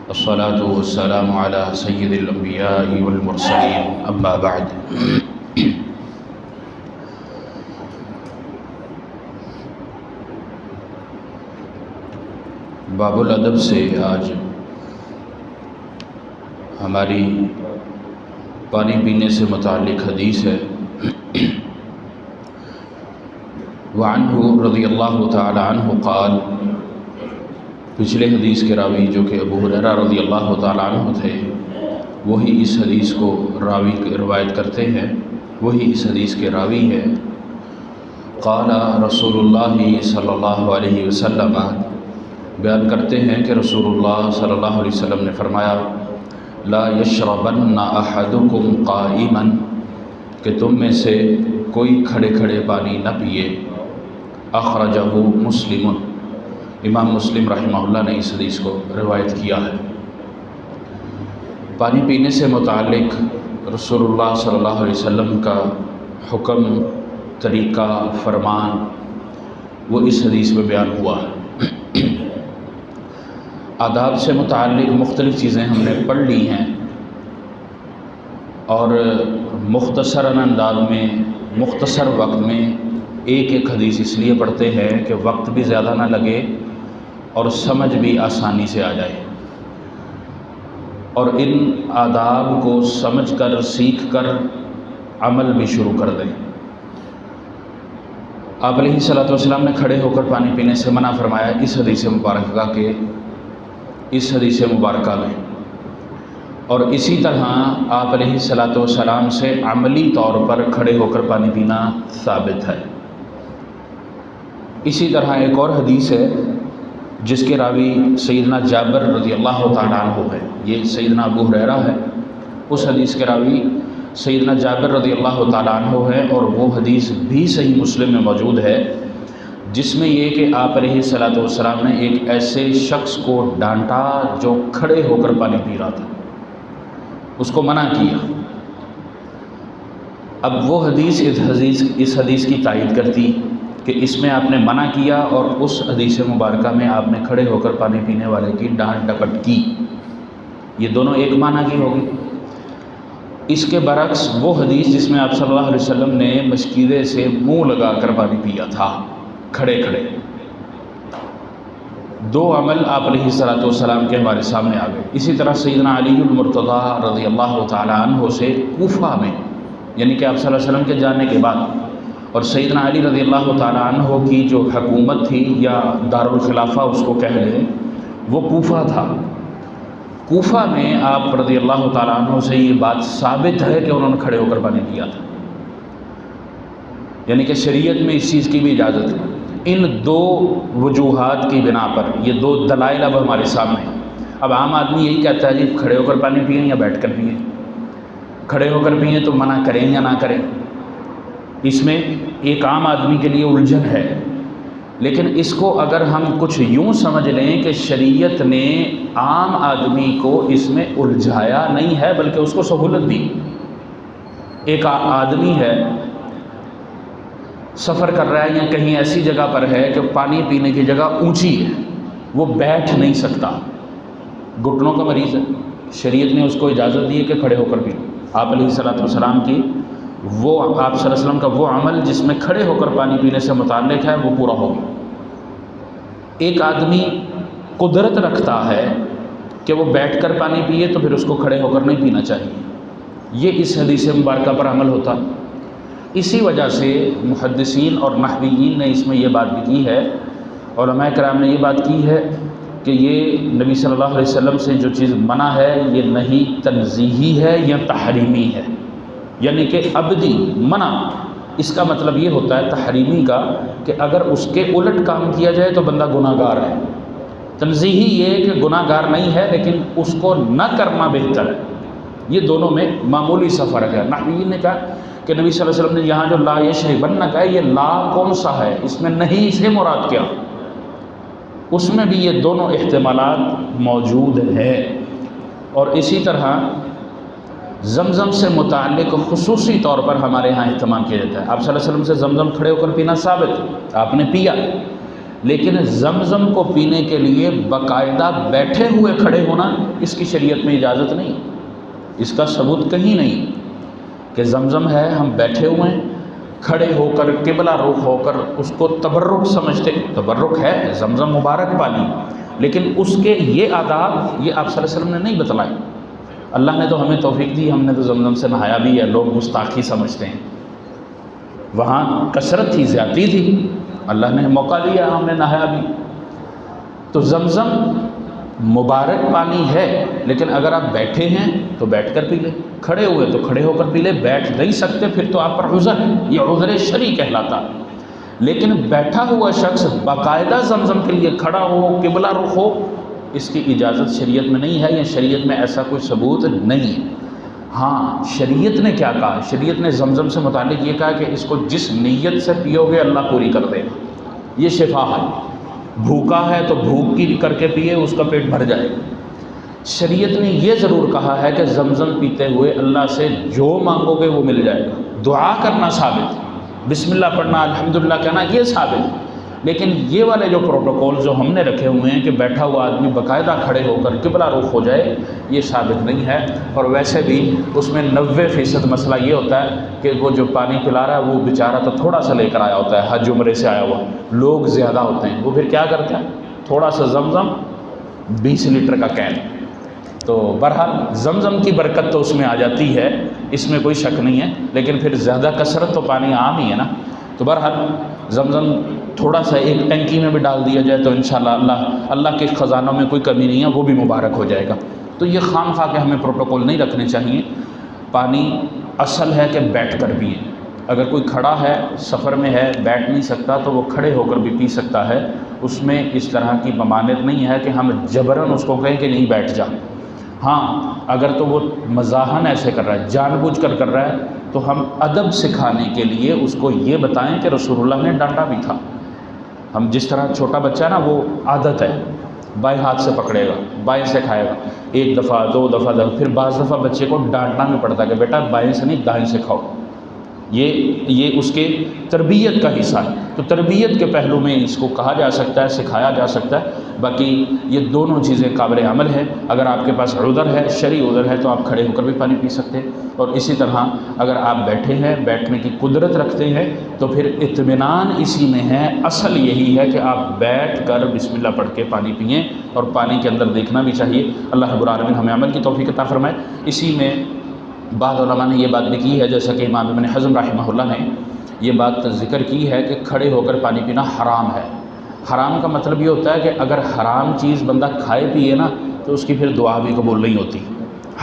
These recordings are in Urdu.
الصلاة والسلام على سید الانبیاء والمرسلین اما بعد۔ باب الادب سے آج ہماری پانی پینے سے متعلق حدیث ہے۔ وعنہ رضی اللہ تعالی عنہ قال، پچھلے حدیث کے راوی جو کہ ابو ہریرہ رضی اللہ تعالی عنہ تھے، وہی اس حدیث کو روایت کرتے ہیں، وہی اس حدیث کے راوی ہیں۔ قال رسول اللہ صلی اللہ علیہ وسلم، بیان کرتے ہیں کہ رسول اللہ صلی اللہ علیہ وسلم نے فرمایا، لا یشربن احدکم قائما، کہ تم میں سے کوئی کھڑے کھڑے پانی نہ پیے۔ اخرجہ مسلم، امام مسلم رحمہ اللہ نے اس حدیث کو روایت کیا ہے۔ پانی پینے سے متعلق رسول اللہ صلی اللہ علیہ وسلم کا حکم، طریقہ، فرمان وہ اس حدیث میں بیان ہوا ہے۔ آداب سے متعلق مختلف چیزیں ہم نے پڑھ لی ہیں، اور مختصراً انداز میں مختصر وقت میں ایک ایک حدیث اس لیے پڑھتے ہیں کہ وقت بھی زیادہ نہ لگے اور سمجھ بھی آسانی سے آ جائے، اور ان آداب کو سمجھ کر سیکھ کر عمل بھی شروع کر دیں۔ آپ علیہ الصلوۃ والسلام نے کھڑے ہو کر پانی پینے سے منع فرمایا اس حدیث مبارکہ میں، اور اسی طرح آپ علیہ الصلوۃ والسلام سے عملی طور پر کھڑے ہو کر پانی پینا ثابت ہے۔ اسی طرح ایک اور حدیث ہے جس کے راوی سیدنا جابر رضی اللہ تعالیٰ عنہ ہے، یہ سیدنا ابو ہریرہ ہے، اس حدیث کے راوی سیدنا جابر رضی اللہ تعالیٰ عنہ ہے، اور وہ حدیث بھی صحیح مسلم میں موجود ہے، جس میں یہ کہ آپ علیہ الصلوۃ والسلام نے ایک ایسے شخص کو ڈانٹا جو کھڑے ہو کر پانی پی رہا تھا، اس کو منع کیا۔ اب وہ حدیث اس حدیث کی تائید کرتی کہ اس میں آپ نے منع کیا، اور اس حدیث مبارکہ میں آپ نے کھڑے ہو کر پانی پینے والے کی ڈانٹ ڈپٹ کی، یہ دونوں ایک معنی کی ہوگی۔ اس کے برعکس وہ حدیث جس میں آپ صلی اللہ علیہ وسلم نے مشکیدے سے منہ لگا کر پانی پیا تھا کھڑے کھڑے، دو عمل آپ علیہ الصلوۃ والسلام کے ہمارے سامنے آ گئے۔ اسی طرح سیدنا علی المرتضیٰ رضی اللہ تعالی عنہ سے کوفہ میں، یعنی کہ آپ صلی اللہ علیہ وسلم کے جانے کے بعد، اور سیدنا علی رضی اللہ تعالی عنہ کی جو حکومت تھی یا دارالخلافہ اس کو کہہ لیں، وہ کوفہ تھا۔ کوفہ میں آپ رضی اللہ تعالی عنہ سے یہ بات ثابت ہے کہ انہوں نے کھڑے ہو کر پانی پیا تھا، یعنی کہ شریعت میں اس چیز کی بھی اجازت ہے۔ ان دو وجوہات کی بنا پر یہ دو دلائل اب ہمارے سامنے ہیں۔ اب عام آدمی یہی کہتا ہے جی کھڑے ہو کر پانی پئیں یا بیٹھ کر پئیں، کھڑے ہو کر پئیں تو منع کریں یا نہ کریں، اس میں ایک عام آدمی کے لیے الجھن ہے۔ لیکن اس کو اگر ہم کچھ یوں سمجھ لیں کہ شریعت نے عام آدمی کو اس میں الجھایا نہیں ہے بلکہ اس کو سہولت دی۔ ایک آدمی ہے، سفر کر رہا ہے یا کہیں ایسی جگہ پر ہے کہ پانی پینے کی جگہ اونچی ہے، وہ بیٹھ نہیں سکتا، گھٹنوں کا مریض ہے، شریعت نے اس کو اجازت دی ہے کہ کھڑے ہو کر پی۔ آپ علیہ الصلوۃ والسلام کی وہ آپ صلی اللہ علیہ وسلم کا وہ عمل جس میں کھڑے ہو کر پانی پینے سے متعلق ہے وہ پورا ہوگا۔ ایک آدمی قدرت رکھتا ہے کہ وہ بیٹھ کر پانی پیے تو پھر اس کو کھڑے ہو کر نہیں پینا چاہیے، یہ اس حدیث مبارکہ پر عمل ہوتا۔ اسی وجہ سے محدثین اور نحویین نے اس میں یہ بات بھی کی ہے، علماء کرام نے یہ بات کی ہے کہ یہ نبی صلی اللہ علیہ وسلم سے جو چیز منع ہے یہ نہیں تنزیہی ہے یا تحریمی ہے، یعنی کہ ابدی منع، اس کا مطلب یہ ہوتا ہے تحریمی کا کہ اگر اس کے الٹ کام کیا جائے تو بندہ گناہ گار ہے۔ تنزیہی یہ کہ گناہ گار نہیں ہے لیکن اس کو نہ کرنا بہتر ہے، یہ دونوں میں معمولی سا فرق ہے۔ نحویین نے کہا کہ نبی صلی اللہ علیہ وسلم نے یہاں جو لا یشربن کہا ہے، یہ لا کون سا ہے، اس میں نہیں سے مراد کیا، اس میں بھی یہ دونوں احتمالات موجود ہیں۔ اور اسی طرح زمزم سے متعلق خصوصی طور پر ہمارے ہاں اہتمام کیا جاتا ہے۔ آپ صلی اللہ علیہ وسلم سے زمزم کھڑے ہو کر پینا ثابت، آپ نے پیا، لیکن زمزم کو پینے کے لیے باقاعدہ بیٹھے ہوئے کھڑے ہونا اس کی شریعت میں اجازت نہیں، اس کا ثبوت کہیں نہیں کہ زمزم ہے ہم بیٹھے ہوئے ہیں کھڑے ہو کر قبلہ رخ ہو کر اس کو تبرک سمجھتے، تبرک ہے زمزم مبارک پانی، لیکن اس کے یہ آداب یہ آپ صلی اللہ علیہ وسلم نے نہیں بتلائے۔ اللہ نے تو ہمیں توفیق دی، ہم نے تو زمزم سے نہایا بھی ہے، لوگ گستاخی سمجھتے ہیں، وہاں کثرت تھی، زیادتی تھی، اللہ نے موقع دیا ہم نے نہایا بھی۔ تو زمزم مبارک پانی ہے، لیکن اگر آپ بیٹھے ہیں تو بیٹھ کر پی لیں، کھڑے ہوئے تو کھڑے ہو کر پی لیں، بیٹھ نہیں سکتے پھر تو آپ پر عذر ہے، یہ عذر شرعی کہلاتا۔ لیکن بیٹھا ہوا شخص باقاعدہ زمزم کے لیے کھڑا ہو، قبلہ رخ ہو، اس کی اجازت شریعت میں نہیں ہے، یا شریعت میں ایسا کوئی ثبوت نہیں ہے۔ ہاں شریعت نے کیا کہا؟ شریعت نے زمزم سے متعلق یہ کہا کہ اس کو جس نیت سے پیو گے اللہ پوری کر دے گا، یہ شفا ہے۔ بھوکا ہے تو بھوک کی کر کے پیے، اس کا پیٹ بھر جائے گا۔ شریعت نے یہ ضرور کہا ہے کہ زمزم پیتے ہوئے اللہ سے جو مانگو گے وہ مل جائے گا، دعا کرنا ثابت، بسم اللہ پڑھنا، الحمدللہ کہنا، یہ ثابت۔ لیکن یہ والے جو پروٹوکول جو ہم نے رکھے ہوئے ہیں کہ بیٹھا ہوا آدمی باقاعدہ کھڑے ہو کر قبلہ رخ ہو جائے، یہ ثابت نہیں ہے۔ اور ویسے بھی اس میں 90% مسئلہ یہ ہوتا ہے کہ وہ جو پانی پلا رہا ہے وہ بیچارہ تو تھوڑا سا لے کر آیا ہوتا ہے، حج عمرے سے آیا ہوا، لوگ زیادہ ہوتے ہیں، وہ پھر کیا کرتا ہے؟ تھوڑا سا زمزم 20 لیٹر کا کین۔ تو بہرحال زمزم کی برکت تو اس میں آ جاتی ہے، اس میں کوئی شک نہیں ہے، لیکن پھر زیادہ کثرت تو پانی عام ہی ہے نا۔ تو بہرحال زمزم تھوڑا سا ایک ٹنکی میں بھی ڈال دیا جائے تو انشاءاللہ اللہ کے خزانوں میں کوئی کمی نہیں ہے، وہ بھی مبارک ہو جائے گا۔ تو یہ خام خواہ کے ہمیں پروٹوکول نہیں رکھنے چاہیے۔ پانی اصل ہے کہ بیٹھ کر پئیں، اگر کوئی کھڑا ہے سفر میں ہے بیٹھ نہیں سکتا تو وہ کھڑے ہو کر بھی پی سکتا ہے، اس میں اس طرح کی ممانعت نہیں ہے کہ ہم جبراً اس کو کہیں کہ نہیں بیٹھ جا۔ ہاں اگر تو وہ مزاحن ایسے کر رہا ہے، جان بوجھ کر رہا ہے، تو ہم ادب سکھانے کے لیے اس کو یہ بتائیں کہ رسول اللہ نے ڈانٹا بھی تھا۔ ہم جس طرح چھوٹا بچہ ہے نا، وہ عادت ہے بائیں ہاتھ سے پکڑے گا، بائیں سے کھائے گا، ایک دفعہ دو دفعہ پھر بعض دفعہ بچے کو ڈانٹنا بھی پڑتا ہے کہ بیٹا بائیں سے نہیں دائیں سے کھاؤ، یہ اس کے تربیت کا حصہ ہے۔ تو تربیت کے پہلو میں اس کو کہا جا سکتا ہے، سکھایا جا سکتا ہے۔ باقی یہ دونوں چیزیں قابل عمل ہے۔ اگر آپ کے پاس عذر ہے، شرعی عذر ہے، تو آپ کھڑے ہو کر بھی پانی پی سکتے ہیں، اور اسی طرح اگر آپ بیٹھے ہیں، بیٹھنے کی قدرت رکھتے ہیں، تو پھر اطمینان اسی میں ہے، اصل یہی ہے کہ آپ بیٹھ کر بسم اللہ پڑھ کے پانی پئیں، اور پانی کے اندر دیکھنا بھی چاہیے۔ اللہ رب العالمین ہمیں عمل کی توفیق عطا فرمائے۔ اسی میں بعض علماء نے یہ بات بھی کی ہے، جیسا کہ امام ابن حزم رحمہ اللہ نے یہ بات ذکر کی ہے کہ کھڑے ہو کر پانی پینا حرام ہے۔ حرام کا مطلب یہ ہوتا ہے کہ اگر حرام چیز بندہ کھائے پیے نا تو اس کی پھر دعا بھی قبول نہیں ہوتی۔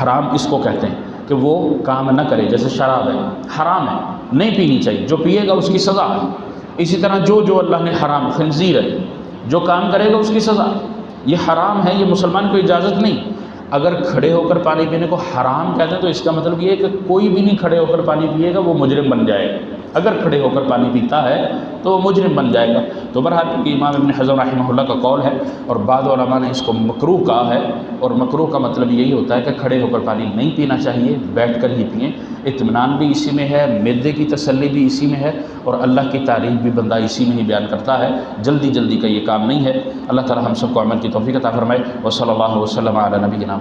حرام اس کو کہتے ہیں کہ وہ کام نہ کرے، جیسے شراب ہے، حرام ہے، نہیں پینی چاہیے، جو پیے گا اس کی سزا ہے۔ اسی طرح جو اللہ نے حرام، خنزیر ہے، جو کام کرے گا اس کی سزا، یہ حرام ہے، یہ مسلمان کو اجازت نہیں۔ اگر کھڑے ہو کر پانی پینے کو حرام کہتے ہیں تو اس کا مطلب یہ ہے کہ کوئی بھی نہیں کھڑے ہو کر پانی پیے گا، وہ مجرم بن جائے گا۔ اگر کھڑے ہو کر پانی پیتا ہے تو وہ مجرم بن جائے گا۔ تو بہرحال امام ابن حزم رحمہ اللہ کا قول ہے، اور بعض علماء نے اس کو مکروہ کہا ہے، اور مکروہ کا مطلب یہی ہوتا ہے کہ کھڑے ہو کر پانی نہیں پینا چاہیے، بیٹھ کر ہی پئیں۔ اطمینان بھی اسی میں ہے، معدے کی تسلی بھی اسی میں ہے، اور اللہ کی تعریف بھی بندہ اسی میں ہی بیان کرتا ہے۔ جلدی کا یہ کام نہیں ہے۔ اللہ تعالی ہم سب کو عمل کی توفیق عطا فرمائے۔ وصلی اللہ وسلم علی نبینا